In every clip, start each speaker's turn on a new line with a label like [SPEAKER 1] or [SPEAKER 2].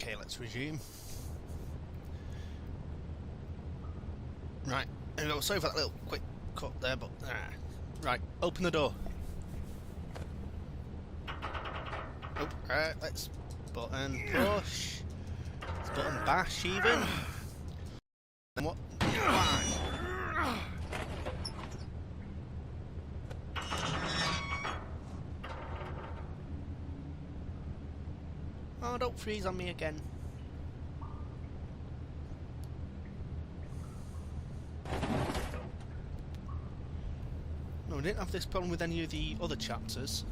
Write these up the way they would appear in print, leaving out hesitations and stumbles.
[SPEAKER 1] Okay, let's resume. Right, there we go. Sorry for that little quick cut there, but right, open the door. Oh, right, let's button push. Let's button bash even. And what? Why? Oh, don't freeze on me again. No, we didn't have this problem with any of the other chapters.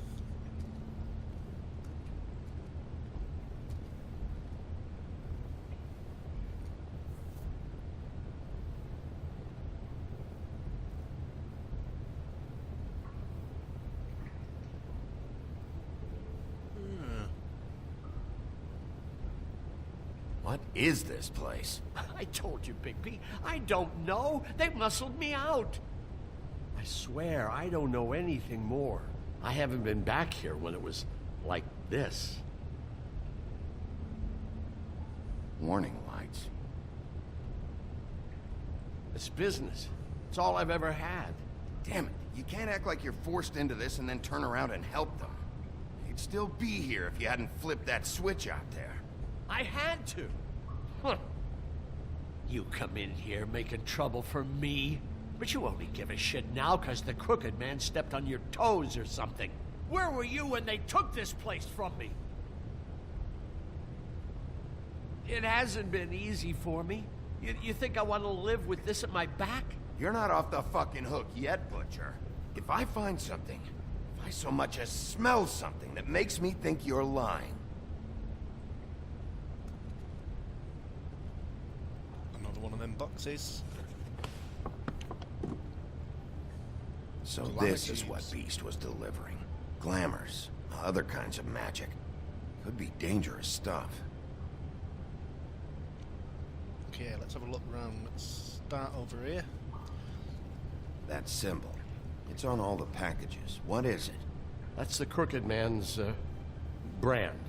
[SPEAKER 2] What is this place?
[SPEAKER 3] I told you, Bigby. I don't know. They muscled me out. I swear, I don't know anything more. I haven't been back here when it was like this.
[SPEAKER 2] Warning lights.
[SPEAKER 3] It's business. It's all I've ever had.
[SPEAKER 2] Damn it, you can't act like you're forced into this and then turn around and help them. You'd still be here if you hadn't flipped that switch out there.
[SPEAKER 3] I had to. Huh. You come in here making trouble for me, but you only give a shit now because the crooked man stepped on your toes or something. Where were you when they took this place from me? It hasn't been easy for me. You think I want to live with this at my back?
[SPEAKER 2] You're not off the fucking hook yet, Butcher. If I find something, if I so much as smell something that makes me think you're lying.
[SPEAKER 1] Another one of them boxes.
[SPEAKER 2] So this is what Beast was delivering. Glamours, other kinds of magic. Could be dangerous stuff.
[SPEAKER 1] Okay, let's have a look around. Let's start over here.
[SPEAKER 2] That symbol. It's on all the packages. What is it?
[SPEAKER 3] That's the crooked man's brand.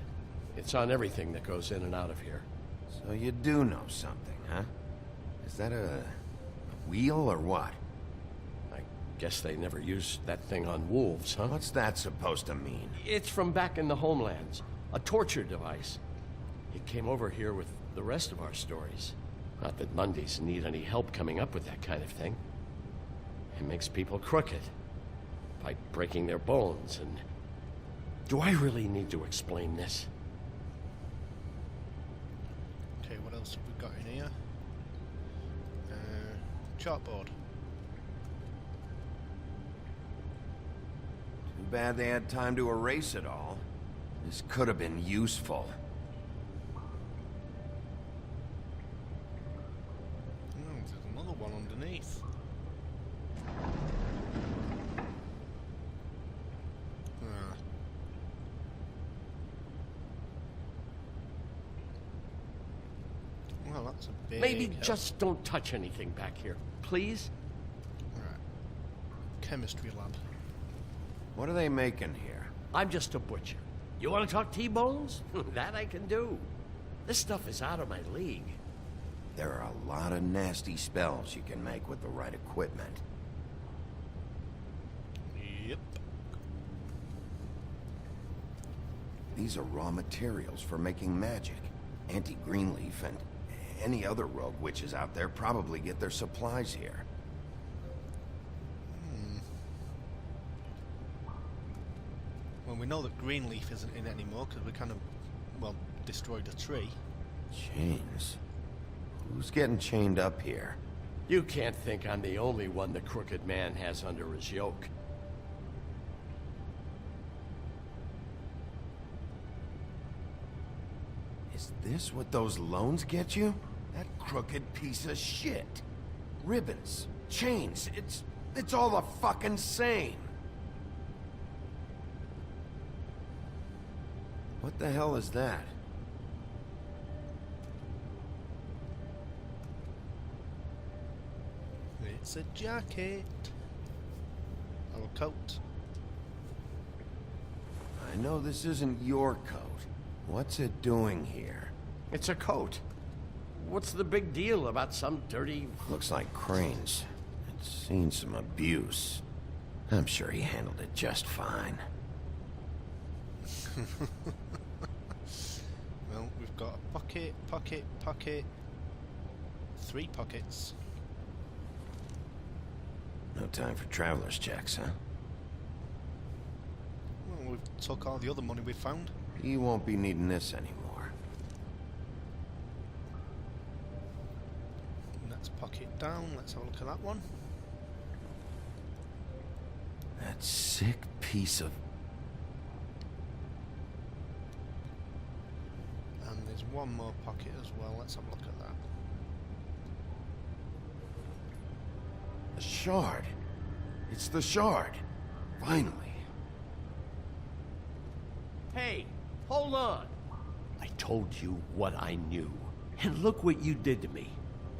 [SPEAKER 3] It's on everything that goes in and out of here.
[SPEAKER 2] So you do know something, huh? Is that a wheel or what?
[SPEAKER 3] I guess they never used that thing on wolves, huh?
[SPEAKER 2] What's that supposed to mean?
[SPEAKER 3] It's from back in the homelands. A torture device. It came over here with the rest of our stories. Not that Mondays need any help coming up with that kind of thing. It makes people crooked. By breaking their bones and... Do I really need to explain this?
[SPEAKER 1] Okay, what else have we got in here? Chalkboard.
[SPEAKER 2] Too bad they had time to erase it all. This could have been useful.
[SPEAKER 1] There's another one underneath. Well, that's a big
[SPEAKER 3] Maybe
[SPEAKER 1] help.
[SPEAKER 3] just don't touch anything back here, please?
[SPEAKER 1] Right. Chemistry lab.
[SPEAKER 2] What are they making here?
[SPEAKER 3] I'm just a butcher. You want to talk T-bones? That I can do. This stuff is out of my league.
[SPEAKER 2] There are a lot of nasty spells you can make with the right equipment.
[SPEAKER 1] Yep.
[SPEAKER 2] These are raw materials for making magic. Auntie Greenleaf and any other rogue witches out there probably get their supplies here.
[SPEAKER 1] Well, we know that Greenleaf isn't in it anymore because we kind of, well, destroyed a tree.
[SPEAKER 2] Chains? Who's getting chained up here?
[SPEAKER 3] You can't think I'm the only one the crooked man has under his yoke.
[SPEAKER 2] Is this what those loans get you? That crooked piece of shit. Ribbons, chains, it's all the fucking same. What the hell is that?
[SPEAKER 1] It's a jacket. Or a coat.
[SPEAKER 2] I know this isn't your coat. What's it doing here?
[SPEAKER 3] It's a coat. What's the big deal about some dirty...
[SPEAKER 2] Looks like Crane's. It's seen some abuse. I'm sure he handled it just fine.
[SPEAKER 1] Well, we've got a pocket, pocket, pocket. 3 pockets.
[SPEAKER 2] No time for traveler's checks, huh?
[SPEAKER 1] Well, we've took all the other money we found.
[SPEAKER 2] You won't be needing this anymore.
[SPEAKER 1] Next pocket down. Let's have a look at that one.
[SPEAKER 2] That sick piece of...
[SPEAKER 1] And there's one more pocket as well. Let's have a look at that.
[SPEAKER 2] The shard. It's the shard. Finally.
[SPEAKER 3] Hey, hold on. I told you what I knew. And look what you did to me.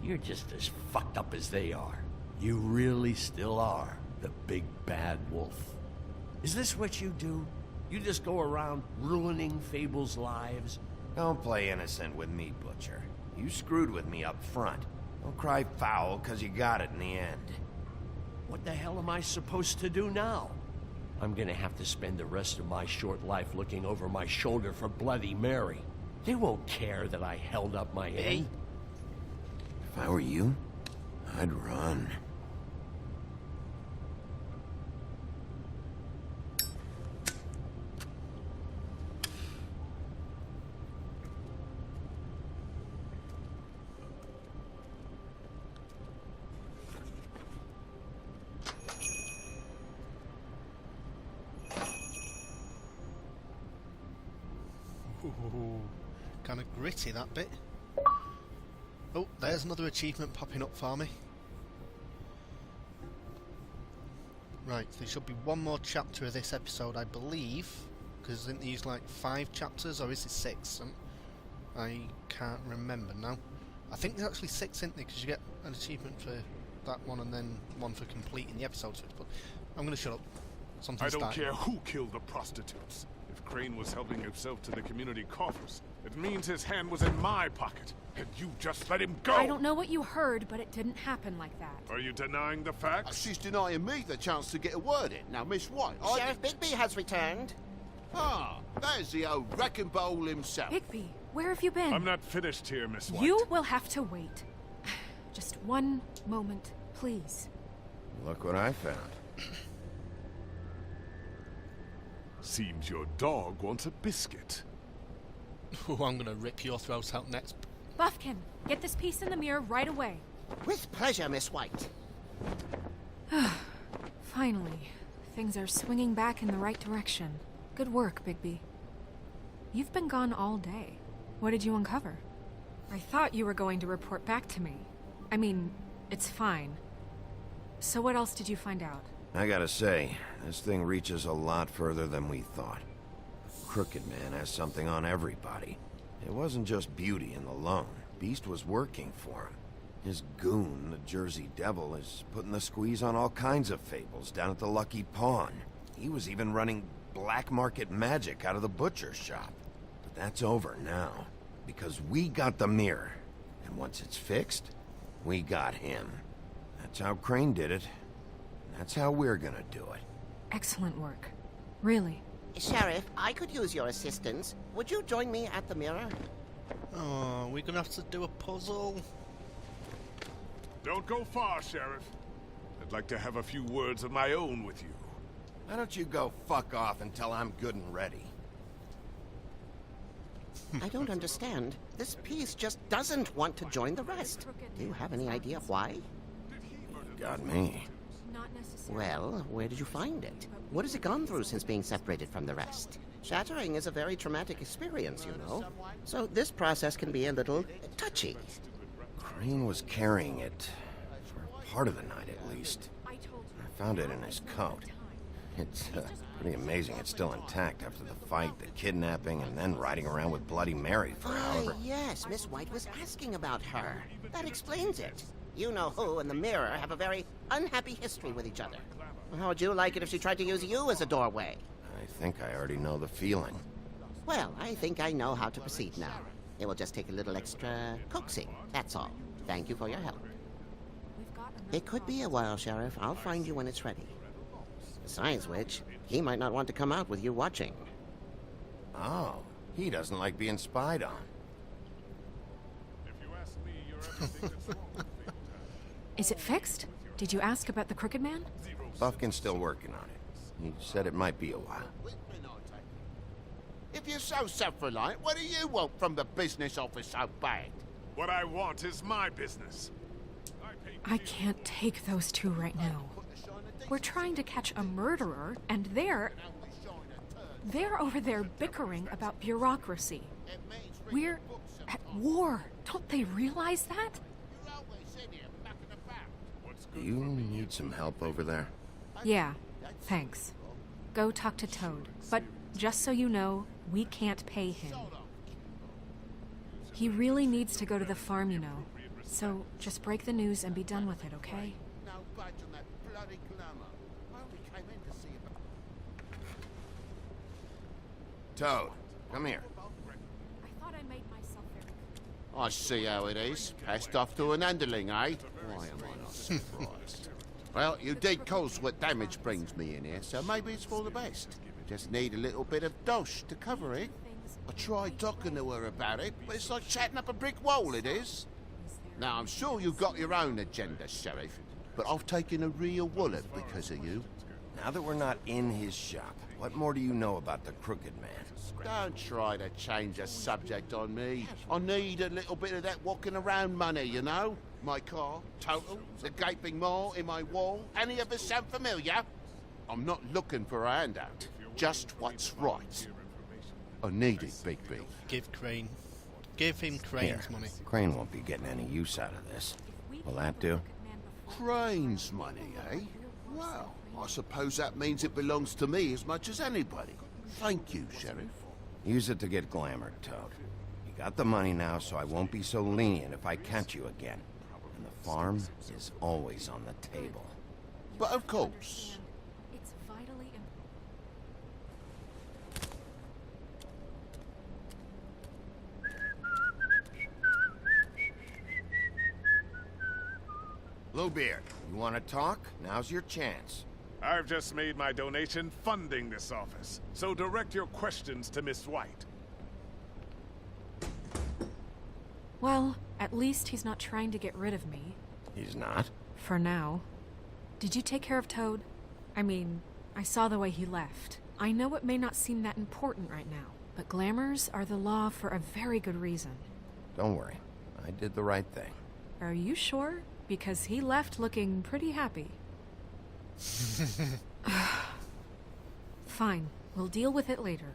[SPEAKER 3] You're just as fucked up as they are. You really still are the big bad wolf. Is this what you do? You just go around ruining Fable's lives?
[SPEAKER 2] Don't play innocent with me, Butcher. You screwed with me up front. Don't cry foul, 'cause you got it in the end.
[SPEAKER 3] What the hell am I supposed to do now? I'm gonna have to spend the rest of my short life looking over my shoulder for Bloody Mary. They won't care that I held up my end.
[SPEAKER 2] If I were you, I'd run.
[SPEAKER 1] Kind of gritty, that bit. Oh, there's another achievement popping up for me. Right, there should be one more chapter of this episode, I believe. Because isn't these like 5 chapters, or is it 6? I can't remember now. I think there's actually 6, isn't there? Because you get an achievement for that one and then one for completing the episode. But I'm going to shut up. Something's
[SPEAKER 4] I don't
[SPEAKER 1] starting.
[SPEAKER 4] care who killed the prostitutes. If Crane was helping himself to the community coffers, it means his hand was in my pocket, and you just let him go!
[SPEAKER 5] I don't know what you heard, but it didn't happen like that.
[SPEAKER 4] Are you denying the facts?
[SPEAKER 6] She's denying me the chance to get a word in. Now, Miss White,
[SPEAKER 7] Sheriff Bigby has returned.
[SPEAKER 6] Ah, there's the old wrecking bowl himself.
[SPEAKER 5] Bigby, where have you been?
[SPEAKER 4] I'm not finished here, Miss White.
[SPEAKER 5] You will have to wait. Just one moment, please.
[SPEAKER 2] Look what I found.
[SPEAKER 4] Seems your dog wants a biscuit.
[SPEAKER 1] Oh, I'm going to rip your throat out next.
[SPEAKER 5] Buffkin, get this piece in the mirror right away.
[SPEAKER 7] With pleasure, Miss White.
[SPEAKER 5] Finally, things are swinging back in the right direction. Good work, Bigby. You've been gone all day. What did you uncover? I thought you were going to report back to me. I mean, it's fine. So what else did you find out?
[SPEAKER 2] I gotta say, this thing reaches a lot further than we thought. Crooked Man has something on everybody. It wasn't just Beauty and the loan. Beast was working for him. His goon, the Jersey Devil, is putting the squeeze on all kinds of Fables down at the Lucky Pawn. He was even running black market magic out of the butcher shop. But that's over now, because we got the mirror. And once it's fixed, we got him. That's how Crane did it. That's how we're gonna do it.
[SPEAKER 5] Excellent work. Really.
[SPEAKER 7] Sheriff, I could use your assistance. Would you join me at the mirror?
[SPEAKER 1] Oh, we're going to have to do a puzzle.
[SPEAKER 4] Don't go far, Sheriff. I'd like to have a few words of my own with you.
[SPEAKER 2] Why don't you go fuck off until I'm good and ready?
[SPEAKER 7] I don't understand. This piece just doesn't want to join the rest. Do you have any idea why?
[SPEAKER 2] Got me.
[SPEAKER 5] Not necessarily.
[SPEAKER 7] Well, where did you find it? What has it gone through since being separated from the rest? Shattering is a very traumatic experience, you know. So this process can be a little touchy.
[SPEAKER 2] Crane was carrying it for part of the night, at least.
[SPEAKER 5] I told you.
[SPEAKER 2] I found it in his coat. It's pretty amazing it's still intact after the fight, the kidnapping, and then riding around with Bloody Mary for however...
[SPEAKER 7] Yes, Miss White was asking about her. That explains it. You know who and the mirror have a very unhappy history with each other. How would you like it if she tried to use you as a doorway?
[SPEAKER 2] I think I already know the feeling.
[SPEAKER 7] Well, I think I know how to proceed now. It will just take a little extra coaxing, that's all. Thank you for your help.
[SPEAKER 5] We've got enough
[SPEAKER 7] It could be a while, Sheriff. I'll find you when it's ready. Besides which, he might not want to come out with you watching.
[SPEAKER 2] Oh, he doesn't like being spied on.
[SPEAKER 4] If you ask me, you're everything that's wrong with me.
[SPEAKER 5] Is it fixed? Did you ask about the Crooked Man?
[SPEAKER 2] Buffkin's still working on it. He said it might be a while.
[SPEAKER 6] If you're so self-reliant, what do you want from the business office so bad?
[SPEAKER 4] What I want is my business.
[SPEAKER 5] I can't take those two right now. We're trying to catch a murderer, and they're over there bickering about bureaucracy. We're at war. Don't they realize that?
[SPEAKER 2] Do you need some help over there?
[SPEAKER 5] Yeah, thanks. Go talk to Toad. But just so you know, we can't pay him. He really needs to go to the farm, you know. So just break the news and be done with it, okay?
[SPEAKER 6] No budge on that bloody glamour. I only came in to see about...
[SPEAKER 2] Toad, come here.
[SPEAKER 5] I thought I made myself very...
[SPEAKER 6] I see how it is. Passed off to an underling, eh? Why am I not surprised? Well, you did cause what damage brings me in here, so maybe it's for the best. Just need a little bit of dosh to cover it. I tried talking to her about it, but it's like chatting up a brick wall, it is. Now, I'm sure you've got your own agenda, Sheriff, but I've taken a real wallop because of you.
[SPEAKER 2] Now that we're not in his shop, what more do you know about the Crooked Man?
[SPEAKER 6] Don't try to change the subject on me. I need a little bit of that walking around money, you know? My car, total, the gaping maw in my wall. Any of us sound familiar? I'm not looking for a handout, just what's right. I need it, Bigby.
[SPEAKER 1] Give him Crane's
[SPEAKER 2] Here,
[SPEAKER 1] money.
[SPEAKER 2] Crane won't be getting any use out of this. Will that do?
[SPEAKER 6] Crane's money, eh? Well, I suppose that means it belongs to me as much as anybody. Thank you, Sheriff.
[SPEAKER 2] Use it to get glamored, Toad. You got the money now, so I won't be so lenient if I catch you again. And the farm is always on the table.
[SPEAKER 6] But of course.
[SPEAKER 5] It's vitally important.
[SPEAKER 2] Bluebeard, you want to talk? Now's your chance.
[SPEAKER 4] I've just made my donation funding this office, so direct your questions to Miss White.
[SPEAKER 5] Well, at least he's not trying to get rid of me.
[SPEAKER 2] He's not?
[SPEAKER 5] For now. Did you take care of Toad? I mean, I saw the way he left. I know it may not seem that important right now, but glamours are the law for a very good reason.
[SPEAKER 2] Don't worry. I did the right thing.
[SPEAKER 5] Are you sure? Because he left looking pretty happy. Fine, we'll deal with it later.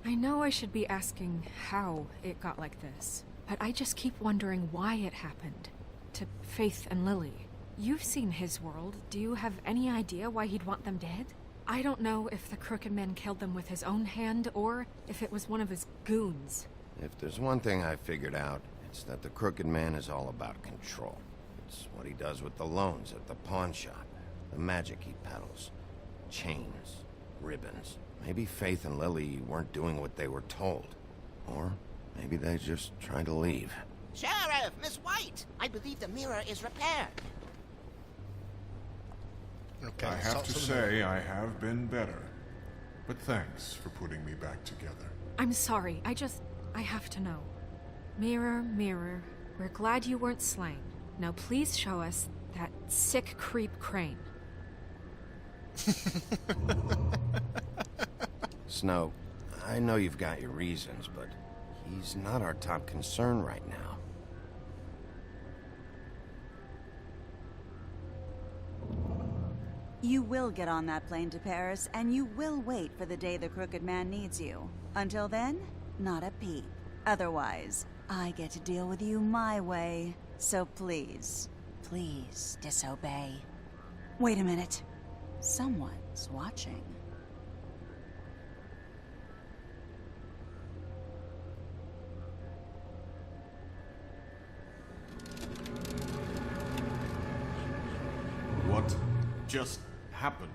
[SPEAKER 5] I know I should be asking how it got like this, but I just keep wondering why it happened. To Faith and Lily. You've seen his world. Do you have any idea why he'd want them dead? I don't know if the Crooked Man killed them with his own hand, or if it was one of his goons.
[SPEAKER 2] If there's one thing I figured out, it's that the Crooked Man is all about control. It's what he does with the loans at the pawn shop, the magic he peddles, chains, ribbons. Maybe Faith and Lily weren't doing what they were told. Or maybe they're just trying to leave.
[SPEAKER 7] Sheriff, Miss White! I believe the mirror is repaired.
[SPEAKER 1] Okay,
[SPEAKER 8] I have
[SPEAKER 1] sort
[SPEAKER 8] to
[SPEAKER 1] something
[SPEAKER 8] say I have been better. But thanks for putting me back together.
[SPEAKER 5] I'm sorry, I have to know. Mirror, mirror, we're glad you weren't slain. Now please show us that sick creep Crane.
[SPEAKER 2] Snow, I know you've got your reasons, but he's not our top concern right now.
[SPEAKER 9] You will get on that plane to Paris, and you will wait for the day the Crooked Man needs you. Until then, not a peep. Otherwise, I get to deal with you my way. So please, please disobey. Wait a minute. Someone's watching.
[SPEAKER 8] What just happened?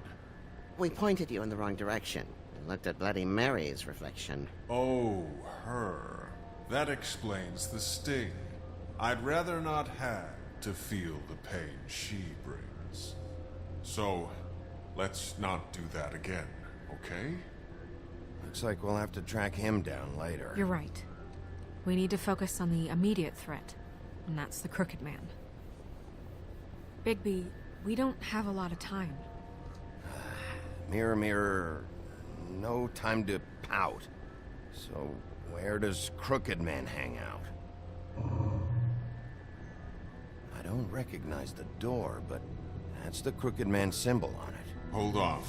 [SPEAKER 7] We pointed you in the wrong direction and looked at Bloody Mary's reflection.
[SPEAKER 8] Oh, her. That explains the sting. I'd rather not have to feel the pain she brings. So, let's not do that again, okay?
[SPEAKER 2] Looks like we'll have to track him down later.
[SPEAKER 5] You're right. We need to focus on the immediate threat, and that's the Crooked Man. Bigby, we don't have a lot of time.
[SPEAKER 2] Mirror, mirror, no time to pout. So, where does Crooked Man hang out? I don't recognize the door, but that's the Crooked Man symbol on it.
[SPEAKER 8] Hold on.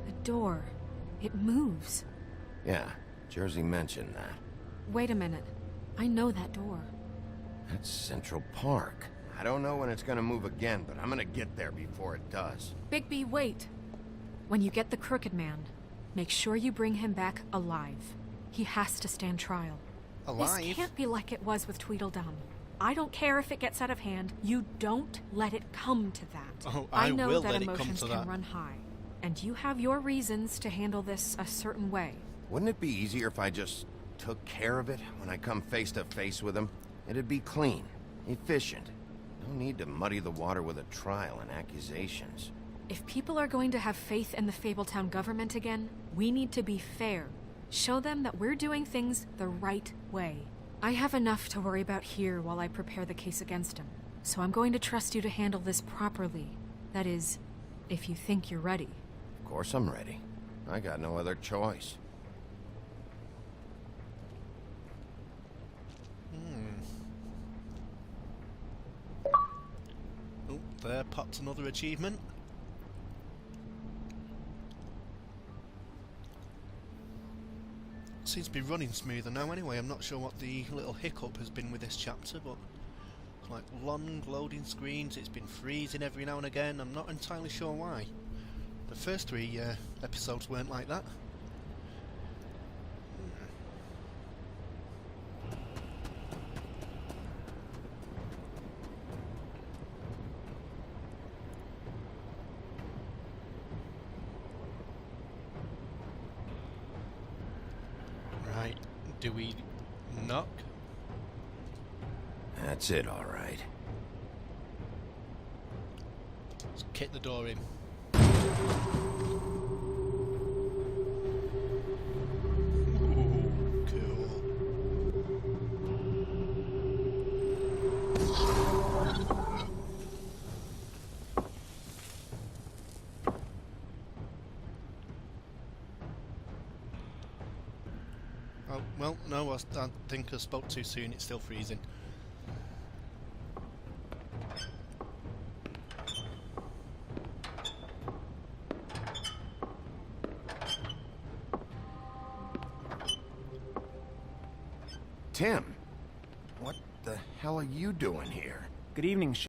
[SPEAKER 5] The door. It moves.
[SPEAKER 2] Yeah, Jersey mentioned that.
[SPEAKER 5] Wait a minute. I know that door.
[SPEAKER 2] That's Central Park. I don't know when it's gonna move again, but I'm gonna get there before it does.
[SPEAKER 5] Bigby, wait. When you get the Crooked Man, make sure you bring him back alive. He has to stand trial.
[SPEAKER 1] Alive?
[SPEAKER 5] This can't be like it was with Tweedledum. I don't care if it gets out of hand. You don't let it come to that.
[SPEAKER 1] Oh, I
[SPEAKER 5] know
[SPEAKER 1] will
[SPEAKER 5] that
[SPEAKER 1] let it come
[SPEAKER 5] emotions
[SPEAKER 1] to
[SPEAKER 5] can
[SPEAKER 1] that.
[SPEAKER 5] run high, and you have your reasons to handle this a certain way.
[SPEAKER 2] Wouldn't it be easier if I just took care of it when I come face to face with him? It'd be clean, efficient. No need to muddy the water with a trial and accusations.
[SPEAKER 5] If people are going to have faith in the Fabletown government again, we need to be fair. Show them that we're doing things the right way. I have enough to worry about here while I prepare the case against him. So I'm going to trust you to handle this properly. That is, if you think you're ready.
[SPEAKER 2] Of course I'm ready. I got no other choice.
[SPEAKER 1] Oh, there popped another achievement. Seems to be running smoother now anyway. I'm not sure what the little hiccup has been with this chapter, but it's like long loading screens, it's been freezing every now and again. I'm not entirely sure why. The first three episodes weren't like that. Right, do we knock?
[SPEAKER 2] That's it, all right.
[SPEAKER 1] Let's kick the door in. Ooh, cool. Oh, well, no, I think I spoke too soon. It's still freezing.
[SPEAKER 2] Tim, what the hell are you doing here?
[SPEAKER 10] Good evening,